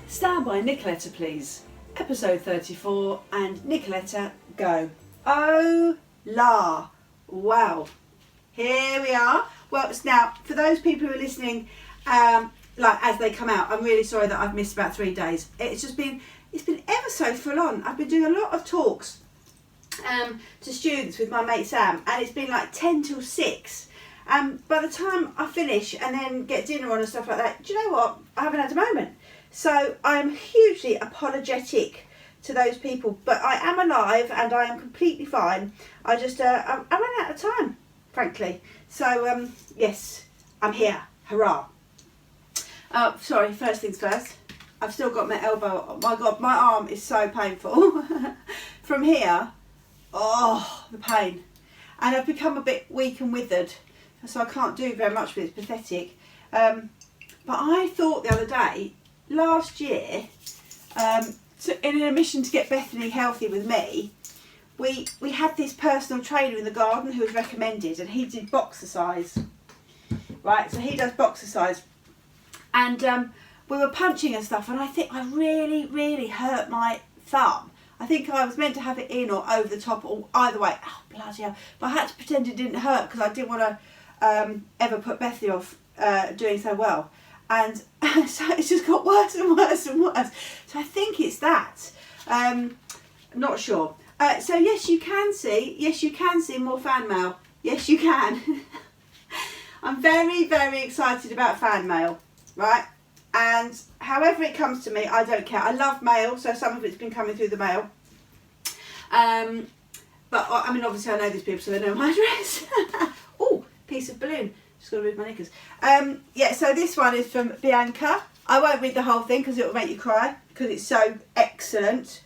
Stand by Nicoletta, please. Episode 34, and Nicoletta, go. Oh la, wow. Here we are. Well, now, for those people who are listening, like as they come out, I'm really sorry that I've missed about 3 days. It's been ever so full on. I've been doing a lot of talks to students with my mate Sam, and it's been like 10 till 6. By the time I finish and then get dinner on and stuff like that, do you know what? I haven't had a moment. So I'm hugely apologetic to those people, but I am alive and I am completely fine. I just I ran out of time, frankly. So yes, I'm here. Hurrah! Sorry. First things first. I've still got my elbow. Oh my God, my arm is so painful from here. Oh, the pain, and I've become a bit weak and withered, so I can't do very much with it. It's pathetic. But I thought the other day, last year, in an mission to get Bethany healthy with me, we had this personal trainer in the garden who was recommended, and he did boxer size. Right, so he does boxer size, and we were punching and stuff, and I think I really hurt my thumb. I think I was meant to have it in or over the top, or either way. Oh, bloody hell. But I had to pretend it didn't hurt because I didn't want to ever put Bethany off doing so well. And so it's just got worse and worse and worse. So I think it's that. Not sure. So yes, you can see more fan mail. Yes, you can. I'm very excited about fan mail, right? And however it comes to me, I don't care. I love mail, so some of it's been coming through the mail. But I mean, obviously I know these people, so they know my address. Oh, piece of balloon. Just got to move my knickers. Yeah, so this one is from Bionca. I won't read the whole thing because it will make you cry, because it's so excellent.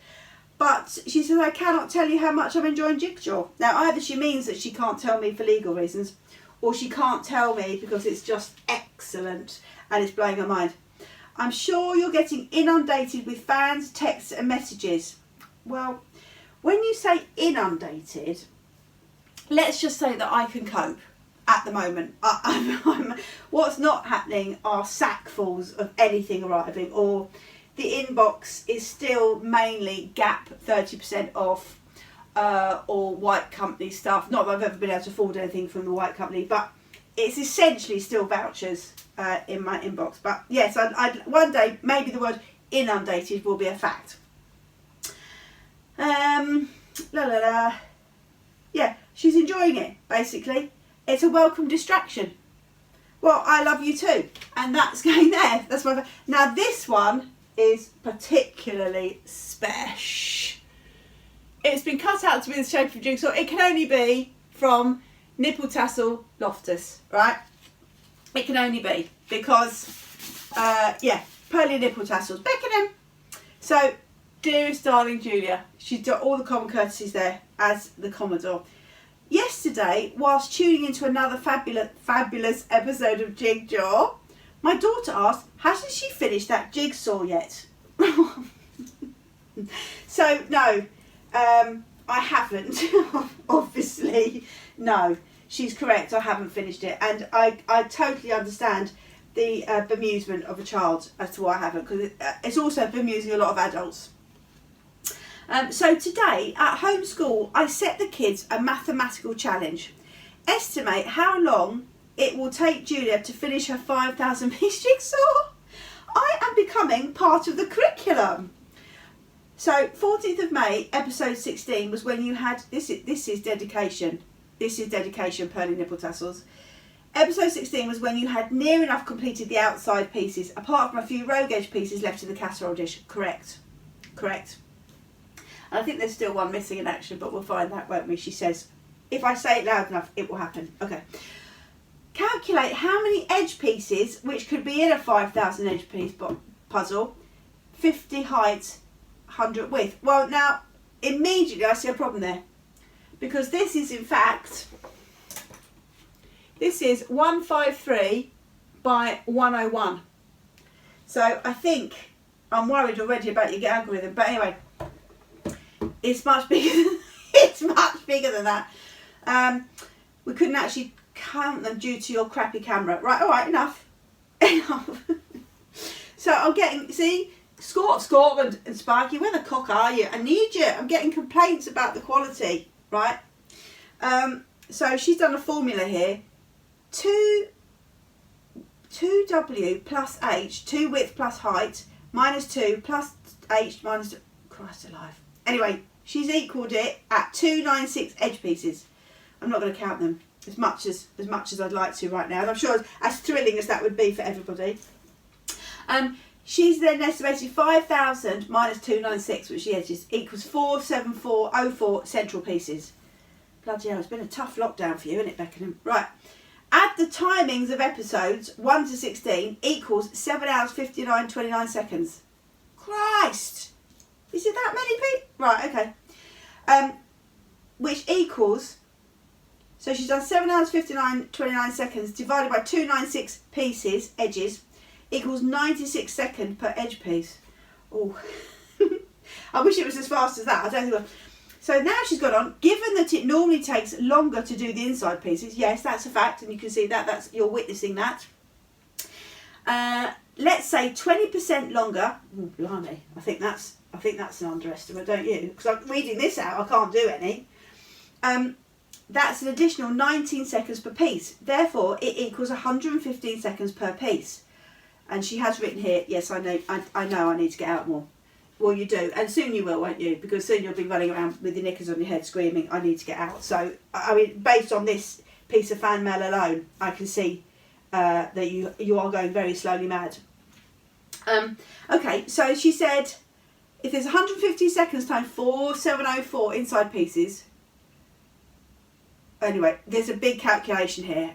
But she says, I cannot tell you how much I'm enjoying JigJaw. Now, either she means that she can't tell me for legal reasons, or she can't tell me because it's just excellent and it's blowing her mind. I'm sure you're getting inundated with fans, texts and messages. Well, when you say inundated, let's just say that I can cope at the moment. What's not happening are sackfuls of anything arriving, or the inbox is still mainly Gap 30% off or White Company stuff. Not that I've ever been able to afford anything from the White Company, but it's essentially still vouchers in my inbox. But yes, I'd one day maybe the word inundated will be a fact. Yeah, she's enjoying it, basically. It's a welcome distraction. Well, I love you too, and that's going there. That's my. Now this one is particularly special. It's been cut out to be the shape of jigsaw. It can only be from Nipple, Tassel, Loftus, right? It can only be because, yeah, Pearly, Nipple, Tassels, Beckenham. So, dearest darling Julia, she's got all the common courtesies there as the Commodore. Yesterday, whilst tuning into another fabulous episode of JigJaw, my daughter asked, hasn't she finished that jigsaw yet? So, no, I haven't, obviously. No, she's correct, I haven't finished it. And I totally understand the bemusement of a child as to why I haven't, because it's also bemusing a lot of adults. So today, at home school, I set the kids a mathematical challenge. Estimate how long it will take Julia to finish her 5,000 piece jigsaw. I am becoming part of the curriculum. So 14th of May, episode 16 was when you had, this is dedication. This is dedication, Pearly, Nipple, Tassels. Episode 16 was when you had near enough completed the outside pieces, apart from a few rogue edge pieces left in the casserole dish. Correct. And I think there's still one missing in action, but we'll find that, won't we? She says, if I say it loud enough, it will happen. Okay. Calculate how many edge pieces, which could be in a 5,000 edge piece puzzle, 50 height, 100 width. Well, now, immediately I see a problem there. Because this is, in fact, this is 153 by 101. So I think, I'm worried already about your algorithm, but anyway, it's much bigger than that. We couldn't actually count them due to your crappy camera. Right, all right, enough. So I'm getting, see, Scotland and Sparky, where the cock are you? I need you. I'm getting complaints about the quality, right? So she's done a formula here. 2W plus H, 2 width plus height, minus 2 plus H minus... Christ alive. Anyway, she's equalled it at 296 edge pieces. I'm not going to count them as much as I'd like to right now. And I'm sure as thrilling as that would be for everybody. She's then estimated 5,000 minus 296, which the edges, equals 47404 central pieces. Bloody hell, it's been a tough lockdown for you, isn't it, Beckenham? Right. Add the timings of episodes 1 to 16 equals 7 hours 59:29 seconds. Christ! Is it that many people? Right, okay. Which equals, so she's done 7 hours 59:29 seconds divided by 296 pieces, edges, equals 96 seconds per edge piece. Oh, I wish it was as fast as that. I don't think it will. So now she's gone on, given that it normally takes longer to do the inside pieces, yes, that's a fact, and you can see that, you're witnessing that. Let's say 20% longer. Oh, blimey, I think that's an underestimate, don't you? Because I'm reading this out, I can't do any. That's an additional 19 seconds per piece. Therefore, it equals 115 seconds per piece. And she has written here, yes, I know I need to get out more. Well, you do, and soon you will, won't you? Because soon you'll be running around with your knickers on your head screaming, I need to get out. So, I mean, based on this piece of fan mail alone, I can see that you are going very slowly mad. Okay, so she said, if there's 150 seconds times 4704 inside pieces, anyway, there's a big calculation here.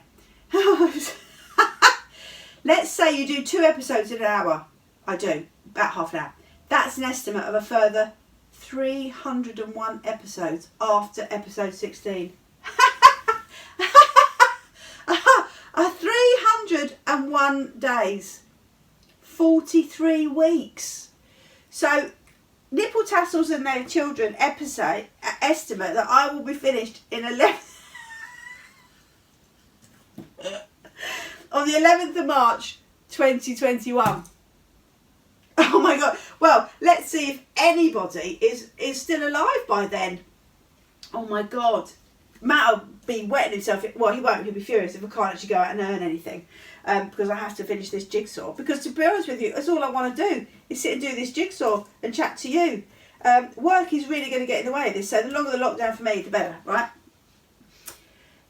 Let's say you do 2 episodes in an hour. I do, about half an hour. That's an estimate of a further 301 episodes after episode 16. 301 days. 43 weeks. So, Nipple, Tassles and Their Children episode estimate that I will be finished in 11... on the 11th of March 2021. Oh my God. Well, let's see if anybody is still alive by then. Oh my God. Matt'll be wetting himself. Well, he won't. He'll be furious if I can't actually go out and earn anything. Because I have to finish this jigsaw. Because to be honest with you, that's all I want to do is sit and do this jigsaw and chat to you. Work is really going to get in the way of this. So the longer the lockdown for me, the better, right?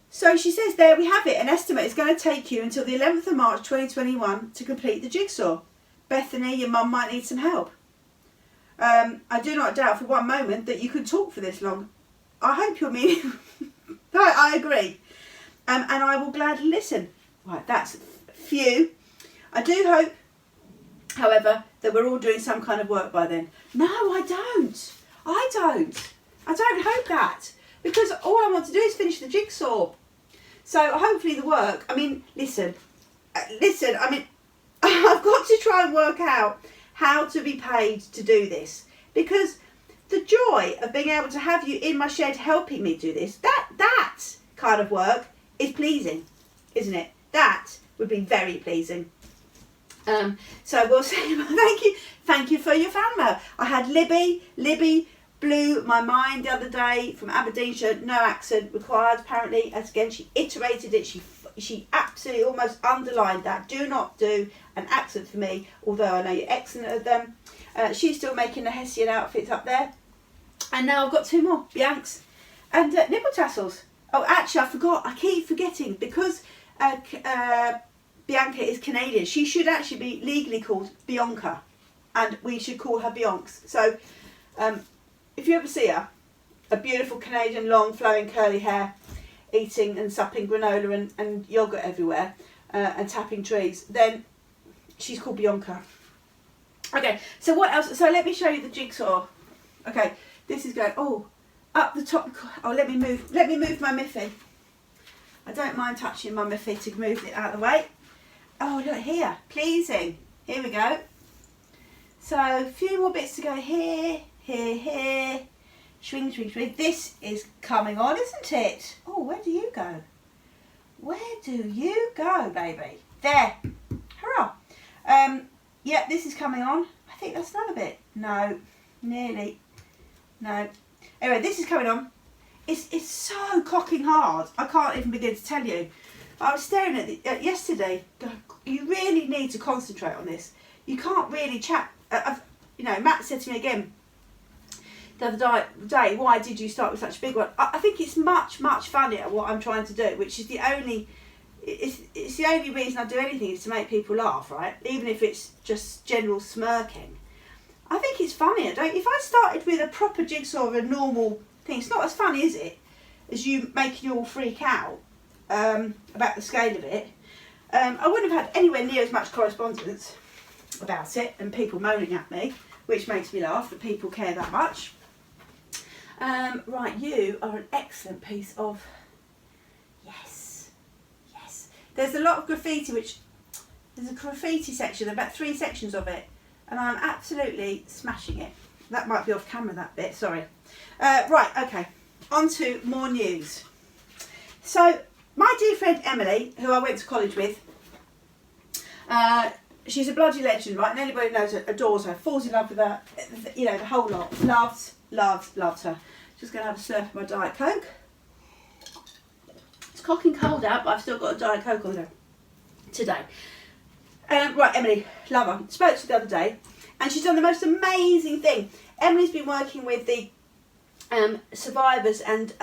So she says there we have it. An estimate is going to take you until the 11th of March 2021 to complete the jigsaw. Bethany, your mum might need some help. I do not doubt for one moment that you could talk for this long. I hope you're meaning... I agree. And I will gladly listen. Right, that's few. I do hope, however, that we're all doing some kind of work by then. No, I don't. I don't hope that. Because all I want to do is finish the jigsaw. So hopefully the work... I mean, listen, I mean... I've got to try and work out how to be paid to do this, because the joy of being able to have you in my shed helping me do this, that kind of work is pleasing, isn't it? That would be very pleasing. So we'll say thank you for your fan mail. I had Libby blew my mind the other day from Aberdeenshire, no accent required apparently. As again, she iterated it, she absolutely almost underlined that. Do not do an accent for me, although I know you're excellent at them. She's still making the Hessian outfits up there. And now I've got 2 more, Bioncs and Nipple Tassles. Oh, actually, I forgot. I keep forgetting because Bionca is Canadian. She should actually be legally called Bionca, and we should call her Bioncs. So, if you ever see her, a beautiful Canadian, long, flowing, curly hair, eating and supping granola and yogurt everywhere, and tapping trees, then she's called Bionca. Okay, so what else? So let me show you the jigsaw. Okay, this is going, oh, up the top. Oh, let me move my Miffy. I don't mind touching my Miffy to move it out of the way. Oh, look here, pleasing. Here we go. So a few more bits to go here, here. Swing. This is coming on, isn't it? Oh, where do you go? Where do you go, baby? There. Hurrah. Yeah, this is coming on. I think that's another bit. No, nearly. No. Anyway, this is coming on. It's so cocking hard. I can't even begin to tell you. I was staring at it yesterday. You really need to concentrate on this. You can't really chat. You know, Matt said to me again the other day, why did you start with such a big one? I think it's much funnier what I'm trying to do, which is the only. It's the only reason I do anything is to make people laugh, right? Even if it's just general smirking. I think it's funnier. If I started with a proper jigsaw of a normal thing, it's not as funny, is it? As you making you all freak out about the scale of it. I wouldn't have had anywhere near as much correspondence about it and people moaning at me, which makes me laugh that people care that much. Right, you are an excellent piece of... Yes. There's a lot of graffiti, there's a graffiti section, about 3 sections of it, and I'm absolutely smashing it. That might be off camera, that bit, sorry. Right, okay, on to more news. So, my dear friend Emily, who I went to college with, she's a bloody legend, right? And anybody who knows her adores her, falls in love with her, you know, the whole lot. Loves her. Just going to have a slurp of my Diet Coke. It's cocking cold out, but I've still got a Diet Coke on there today. Right, Emily, love her. Spoke to her the other day, and she's done the most amazing thing. Emily's been working with the survivors and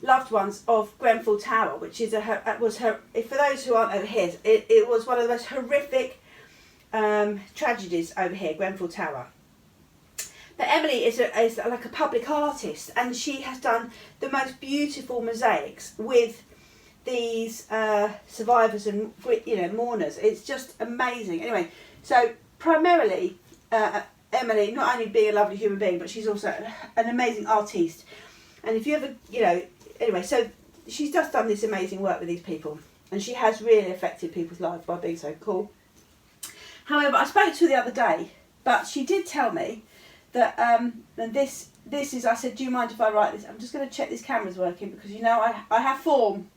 loved ones of Grenfell Tower, which is was her. For those who aren't over here, it was one of the most horrific tragedies over here, Grenfell Tower. But Emily is like a public artist, and she has done the most beautiful mosaics with these survivors and, you know, mourners. It's just amazing. Anyway, so primarily Emily, not only being a lovely human being, but she's also an amazing artiste. And if you ever, you know, anyway, so she's just done this amazing work with these people, and she has really affected people's lives by being so cool. However, I spoke to her the other day, but she did tell me that, and this is, I said, do you mind if I write this? I'm just going to check this camera's working, because, you know, I have form.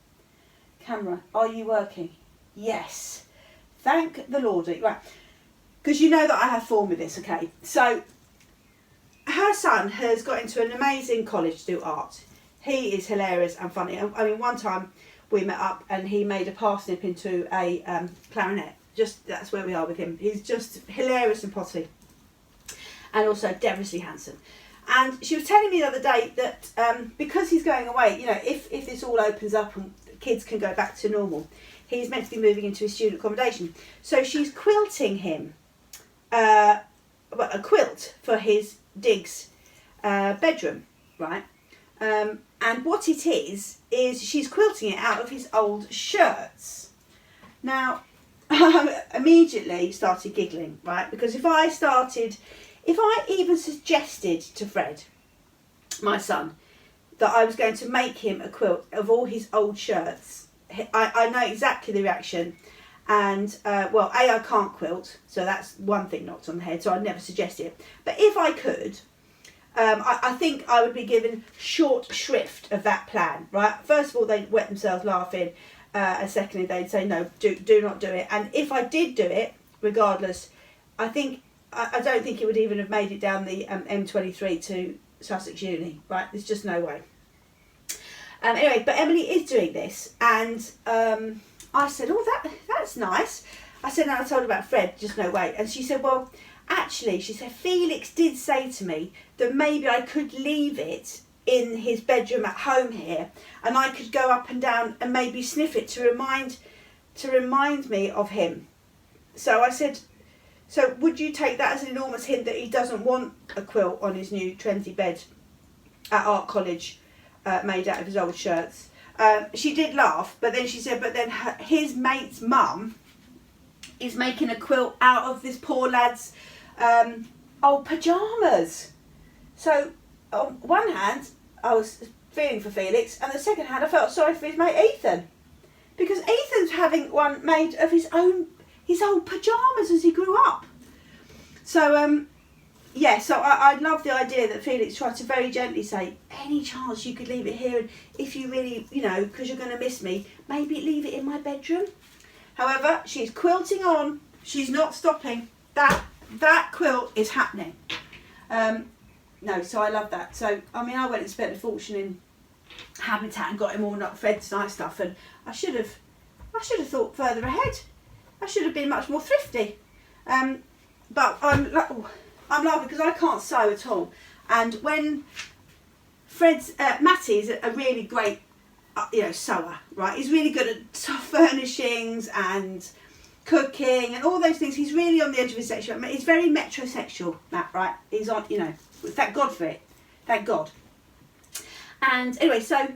Camera, are you working? Yes. Thank the Lordy. Right. Because you know that I have form with this, okay? So, her son has got into an amazing college to do art. He is hilarious and funny. I mean, one time we met up and he made a parsnip into a clarinet. Just, that's where we are with him. He's just hilarious and potty. And also devilishly handsome. And she was telling me the other day that because he's going away, you know, if this all opens up and kids can go back to normal, he's meant to be moving into his student accommodation. So she's quilting him a quilt for his Dig's bedroom, right? And what it is she's quilting it out of his old shirts. Now, I immediately started giggling, right? Because if I even suggested to Fred, my son, that I was going to make him a quilt of all his old shirts, I know exactly the reaction. And, well, I can't quilt, so that's one thing knocked on the head, so I'd never suggest it. But if I could, I think I would be given short shrift of that plan, right? First of all, they'd wet themselves laughing, and secondly, they'd say, no, do not do it. And if I did do it, regardless, I don't think it would even have made it down the M23 to Sussex Uni, right? There's just no way. Anyway, but Emily is doing this, and I said, oh, that's nice. I said, no, I told her about Fred, just no way. And she said, well, actually, she said, Felix did say to me that maybe I could leave it in his bedroom at home here, and I could go up and down and maybe sniff it to remind me of him. So I said, so would you take that as an enormous hint that he doesn't want a quilt on his new trendy bed at art college made out of his old shirts? She did laugh, but then she said, but then his mate's mum is making a quilt out of this poor lad's old pyjamas. So on one hand, I was feeling for Felix, and the second hand, I felt sorry for his mate Ethan, because Ethan's having one made of his old pyjamas as he grew up. So yeah, so I love the idea that Felix tried to very gently say, any chance you could leave it here, and if you really, you know, because you're going to miss me, maybe leave it in my bedroom. However, she's quilting on. She's not stopping. That that quilt is happening. No, so I love that. So, I mean, I went and spent a fortune in Habitat and got him all not fed nice stuff, and I should have thought further ahead. I should have been much more thrifty. But I'm laughing because I can't sew at all. And when Matty's a really great, sewer, right? He's really good at furnishings and cooking and all those things. He's really on the edge of his sexual. I mean, he's very metrosexual, Matt, right? He's on, thank God for it. Thank God. And anyway, so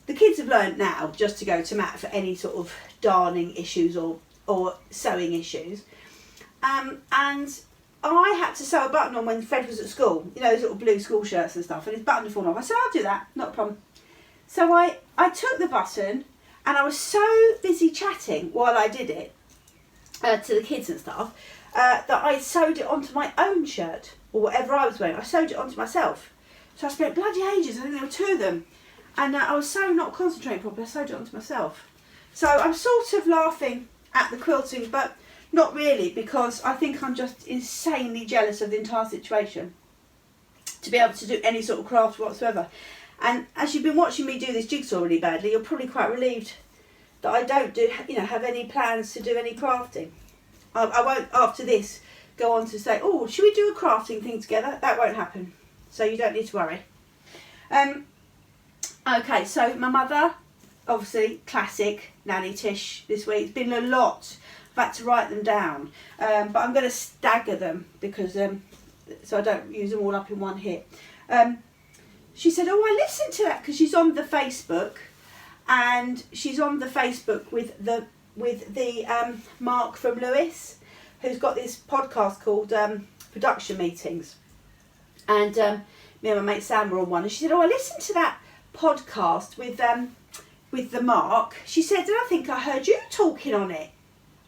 the kids have learned now just to go to Matt for any sort of darning issues or sewing issues. And I had to sew a button on when Fred was at school, those little blue school shirts and stuff, and his button had fallen off. I said, I'll do that, not a problem. So I took the button, and I was so busy chatting while I did it to the kids and stuff, that I sewed it onto my own shirt, or whatever I was wearing. I sewed it onto myself. So I spent bloody ages, I think there were 2 of them, and I was so not concentrating properly, I sewed it onto myself. So I'm sort of laughing at the quilting, but not really, because I think I'm just insanely jealous of the entire situation to be able to do any sort of craft whatsoever. And as you've been watching me do this jigsaw really badly, you're probably quite relieved that I don't have any plans to do any crafting. I won't, after this, go on to say, oh, should we do a crafting thing together? That won't happen, so you don't need to worry. Okay, so my mother, obviously, classic Nanny Tish this week. It's been a lot. I've had to write them down, but I'm going to stagger them because so I don't use them all up in one hit. She said, oh, I listened to that because she's on the Facebook, and she's on the Facebook with the Mark from Lewes, who's got this podcast called Production Meetings, and me and my mate Sam were on one, and she said, oh, I listened to that podcast with the Mark. She said, and I think I heard you talking on it.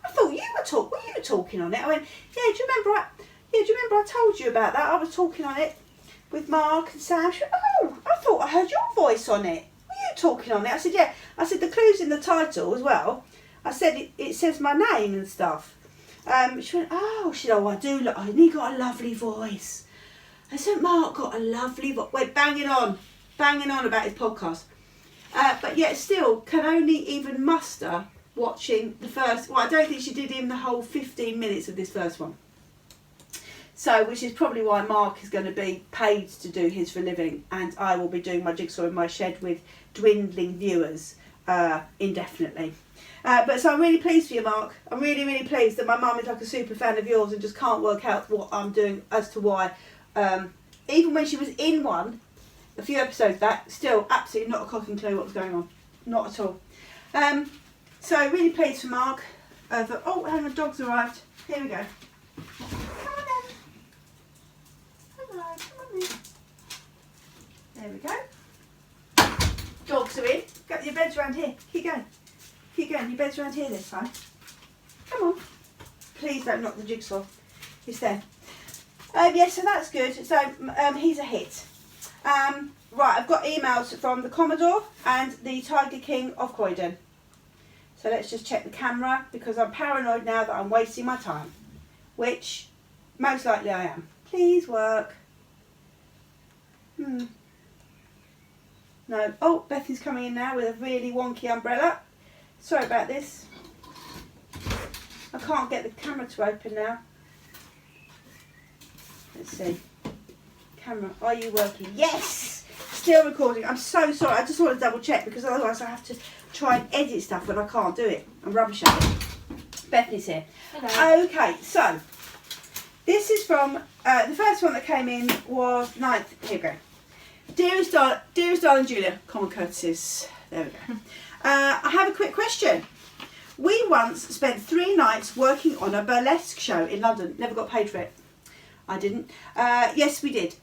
I thought you were talking on it. I went, yeah, do you remember I told you about that? I was talking on it with Mark and Sam. She went, oh, I thought I heard your voice on it. Were you talking on it? I said, yeah. I said, the clue's in the title as well. I said, it says my name and stuff. She went, oh, she said, oh, I do look, and he got a lovely voice. I said, Mark got a lovely voice. Wait, banging on about his podcast. But yet still can only even muster watching the first, I don't think she did even the whole 15 minutes of this first one. So, which is probably why Mark is going to be paid to do his for a living, and I will be doing my jigsaw in my shed with dwindling viewers indefinitely. But so I'm really pleased for you, Mark. I'm really, really pleased that my mum is like a super fan of yours and just can't work out what I'm doing as to why. Even when she was in one, a few episodes back, still absolutely not a cocking clue what was going on. Not at all. So really pleased for Mark. Oh, hang on, dog's arrived. Here we go. Come on then. Hello, come on then. There we go. Dogs are in. Go, your bed's around here. Keep going. Keep going. Your bed's around here this time. Come on. Please don't knock the jigsaw. It's there. Yeah, so that's good. So he's a hit. Right, I've got emails from the Commodore and the Tiger King of Croydon. So let's just check the camera because I'm paranoid now that I'm wasting my time, which most likely I am. Please work. No. Oh, Bethy's coming in now with a really wonky umbrella. Sorry about this. I can't get the camera to open now. Let's see. Camera, are you working? Yes! Still recording. I'm so sorry. I just want to double check because otherwise I have to try and edit stuff when I can't do it. I'm rubbish at it. Bethany's here. Hello. Okay, so this is from the first one that came in was 9th. Here we go. Dearest darling Julia, common courtesies. There we go. I have a quick question. We once spent 3 nights working on a burlesque show in London. Never got paid for it. I didn't. Yes, we did.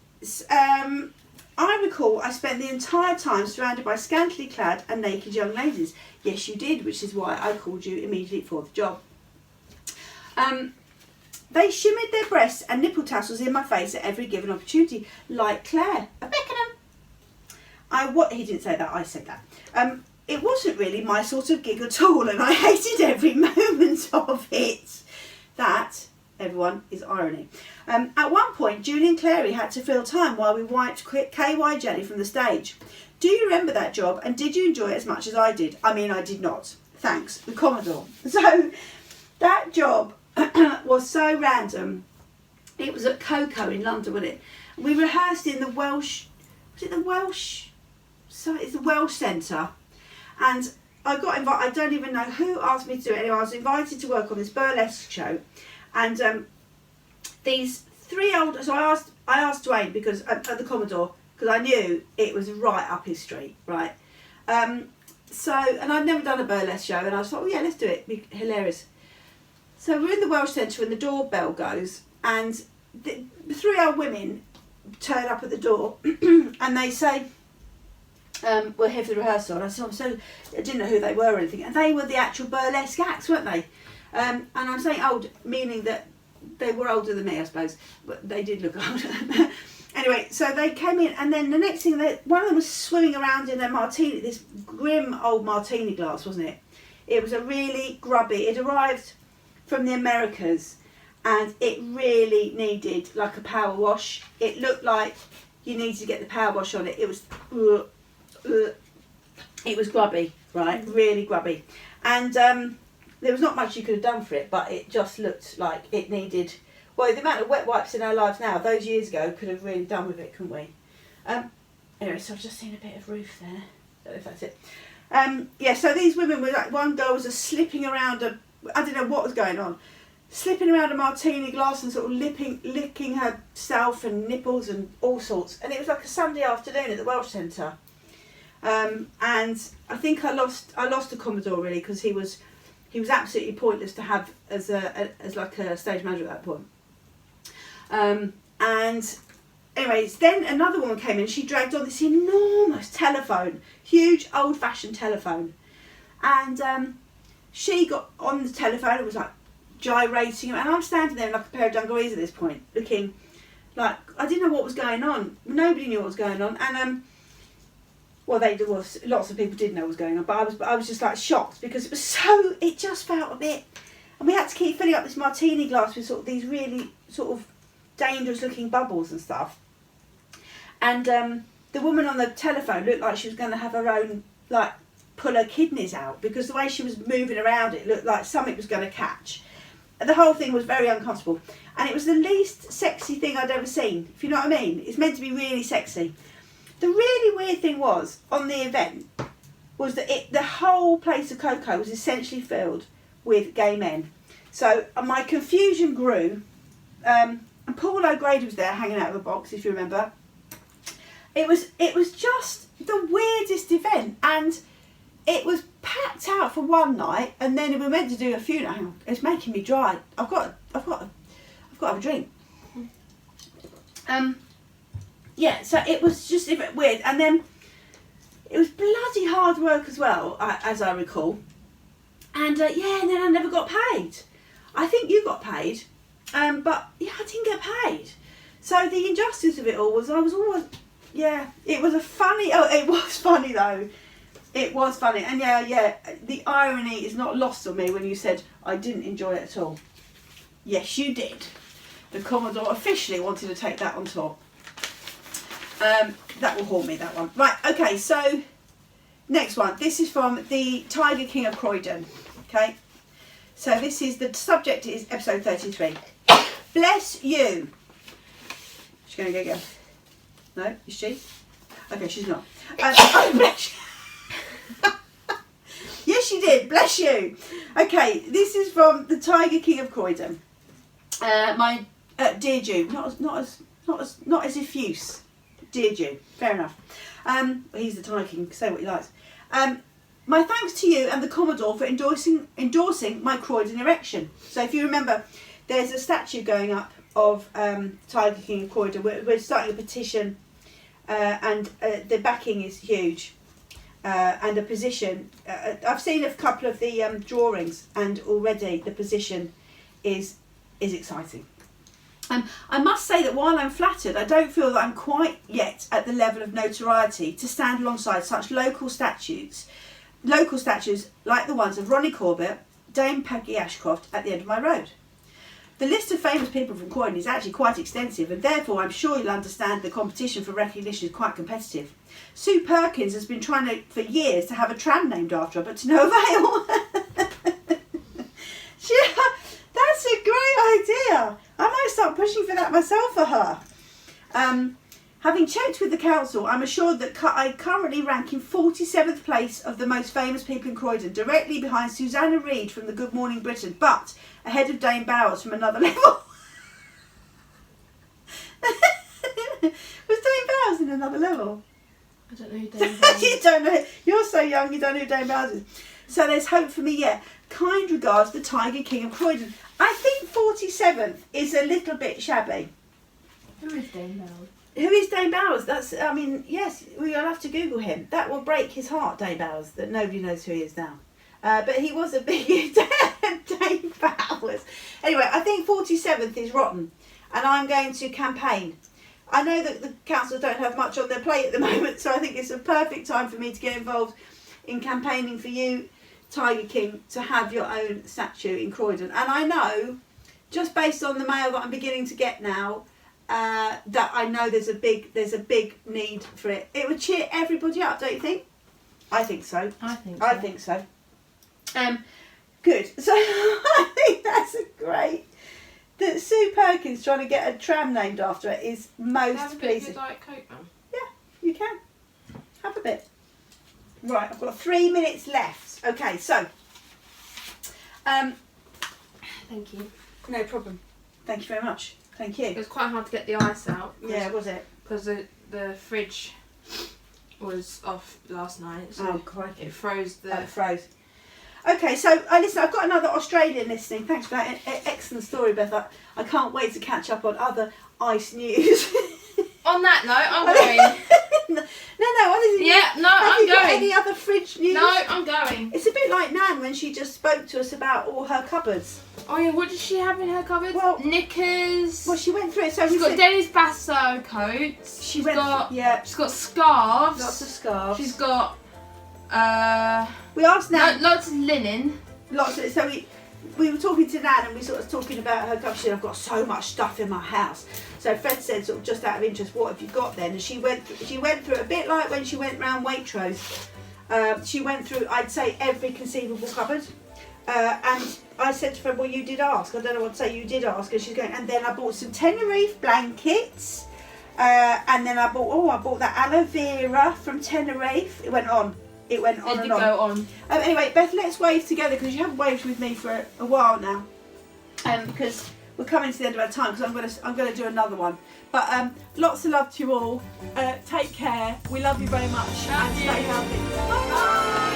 I recall I spent the entire time surrounded by scantily clad and naked young ladies. Yes, you did, which is why I called you immediately for the job. They shimmered their breasts and nipple tassels in my face at every given opportunity, like Claire at Beckenham. He didn't say that, I said that. It wasn't really my sort of gig at all, and I hated every moment of it. That everyone, is irony. At one point, Julie and Clary had to fill time while we wiped KY jelly from the stage. Do you remember that job, and did you enjoy it as much as I did? I mean, I did not. Thanks, the Commodore. So that job was so random. It was at Coco in London, wasn't it? We rehearsed in the Welsh, was it the Welsh? So it's the Welsh Centre. And I got invited, I don't even know who asked me to do it. Anyway, I was invited to work on this burlesque show. And these three older, so I asked Dwayne, because at the Commodore, because I knew it was right up his street, right? So, and I'd never done a burlesque show, and I thought, oh yeah, let's do it, it'd be hilarious. So we're in the Welsh Centre and the doorbell goes, and the three old women turn up at the door and they say, we're here for the rehearsal. And I said, I didn't know who they were or anything, and they were the actual burlesque acts, weren't they? And I'm saying old, meaning that they were older than me, I suppose, but they did look old. Anyway, so they came in, and then the next thing, one of them was swimming around in a martini, this grim old martini glass, wasn't it? It was a really grubby, it arrived from the Americas, and it really needed like a power wash. It looked like you needed to get the power wash on it. It was grubby, right? Really grubby. And there was not much you could have done for it, but it just looked like it needed, well, the amount of wet wipes in our lives now, those years ago, could have really done with it, couldn't we? Anyway, so I've just seen a bit of roof there. Don't know if that's it. Yeah, so these women were like, one girl was just slipping around I don't know what was going on, slipping around a martini glass and sort of licking herself and nipples and all sorts. And it was like a Sunday afternoon at the Welsh Centre. And I think I lost the Commodore really, because he was absolutely pointless to have as like a stage manager at that point. And anyways, then another woman came in. She dragged on this enormous telephone, huge old-fashioned telephone, and she got on the telephone. It was like gyrating, and I'm standing there in like a pair of dungarees at this point, looking like I didn't know what was going on. Nobody knew what was going on, and well, lots of people did know what was going on, but I was just like shocked, because it just felt a bit, and we had to keep filling up this martini glass with sort of these really sort of dangerous looking bubbles and stuff. And the woman on the telephone looked like she was going to have her own, like, pull her kidneys out, because the way she was moving around it looked like something was going to catch. The whole thing was very uncomfortable, and it was the least sexy thing I'd ever seen, if you know what I mean. It's meant to be really sexy. The really weird thing was, on the event, was that the whole place of Coco was essentially filled with gay men. So my confusion grew, and Paul O'Grady was there hanging out of a box, if you remember. It was just the weirdest event, and it was packed out for one night, and then we were meant to do a few. Hang on, it's making me dry. I've got to have a drink. Yeah, so it was just a bit weird, and then it was bloody hard work as well, as I recall. And yeah, and then I never got paid. I think you got paid, but yeah, I didn't get paid. So the injustice of it all was I was always, yeah, it was funny though. It was funny, and yeah, the irony is not lost on me when you said I didn't enjoy it at all. Yes, you did. The Commodore officially wanted to take that on top. That will haunt me, that one. Right, okay, so next one. This is from the Tiger King of Croydon. Okay, so this is, the subject is episode 33. Bless you. She's going to go again. No, is she? Okay, she's not. Oh, bless you. Yes, she did. Bless you. Okay, this is from the Tiger King of Croydon. My dear Jew, not as effuse. Dear Jew, fair enough. He's the Tiger King, say what he likes. My thanks to you and the Commodore for endorsing my Croydon erection. So if you remember, there's a statue going up of Tiger King of Croydon. We're starting a petition, and the backing is huge, and the position. I've seen a couple of the drawings, and already the position is exciting. I must say that while I'm flattered, I don't feel that I'm quite yet at the level of notoriety to stand alongside such local statues like the ones of Ronnie Corbett, Dame Peggy Ashcroft at the end of my road. The list of famous people from Croydon is actually quite extensive, and therefore I'm sure you'll understand the competition for recognition is quite competitive. Sue Perkins has been trying for years to have a tram named after her, but to no avail. That's a great idea. I might start pushing for that myself for her. Having checked with the council, I'm assured that I currently rank in 47th place of the most famous people in Croydon, directly behind Susanna Reid from the Good Morning Britain, but ahead of Dame Bowers from another level. Was Dame Bowers in another level? I don't know who Dame Bowers is. You don't know. You're so young, you don't know who Dame Bowers is. So there's hope for me yet. Kind regards, the Tiger King of Croydon. I think 47th is a little bit shabby. Who is Dame Bowers? Who is Dame Bowers? I mean, yes, we'll have to Google him. That will break his heart, Dame Bowers, that nobody knows who he is now. But he was a big Dame Bowers. Anyway, I think 47th is rotten, and I'm going to campaign. I know that the council don't have much on their plate at the moment, so I think it's a perfect time for me to get involved in campaigning for you, Tiger King, to have your own statue in Croydon. And I know, just based on the mail that I'm beginning to get now, that I know there's a big need for it. It would cheer everybody up, don't you think? I think so. I think so. Good. So I think that's a great. That Sue Perkins trying to get a tram named after her is most Have a bit pleasing. of your Diet Coke, man. Yeah, you can. Have a bit. Right, I've got 3 minutes left. Okay, so. Thank you. No problem. Thank you very much. Thank you. It was quite hard to get the ice out. Yeah, was it? Because the fridge was off last night, so crikey. it froze the... It froze. Okay, so listen, I've got another Australian listening. Thanks for that excellent story, Beth. I can't wait to catch up on other ice news. On that note, I'm going. No, honestly. Yeah, no, Have I'm you got going. any other fridge news? No, I'm going. It's a bit like Nan when she just spoke to us about all her cupboards. Oh yeah, what does she have in her cupboard? Well, knickers. Well, she went through it. So She's got Dennis Basso coats. She's got scarves. lots of scarves. She's got We asked Nan. lots of linen. So we were talking to Nan and we sort of talking about her cupboard. She said, I've got so much stuff in my house. So Fred said, sort of just out of interest, what have you got then? And she went through a bit like when she went round Waitrose. She went through, I'd say, every conceivable cupboard. And I said to Fred, well, you did ask. I don't know what to say. You did ask. And she's going, and then I bought some Tenerife blankets. And then I bought that aloe vera from Tenerife. It went on. It went on and on. Go on. Anyway, Beth, let's wave together because you haven't waved with me for a while now. Because we're coming to the end of our time because I'm going to do another one. But lots of love to you all. Take care. We love you very much. And stay healthy. Bye.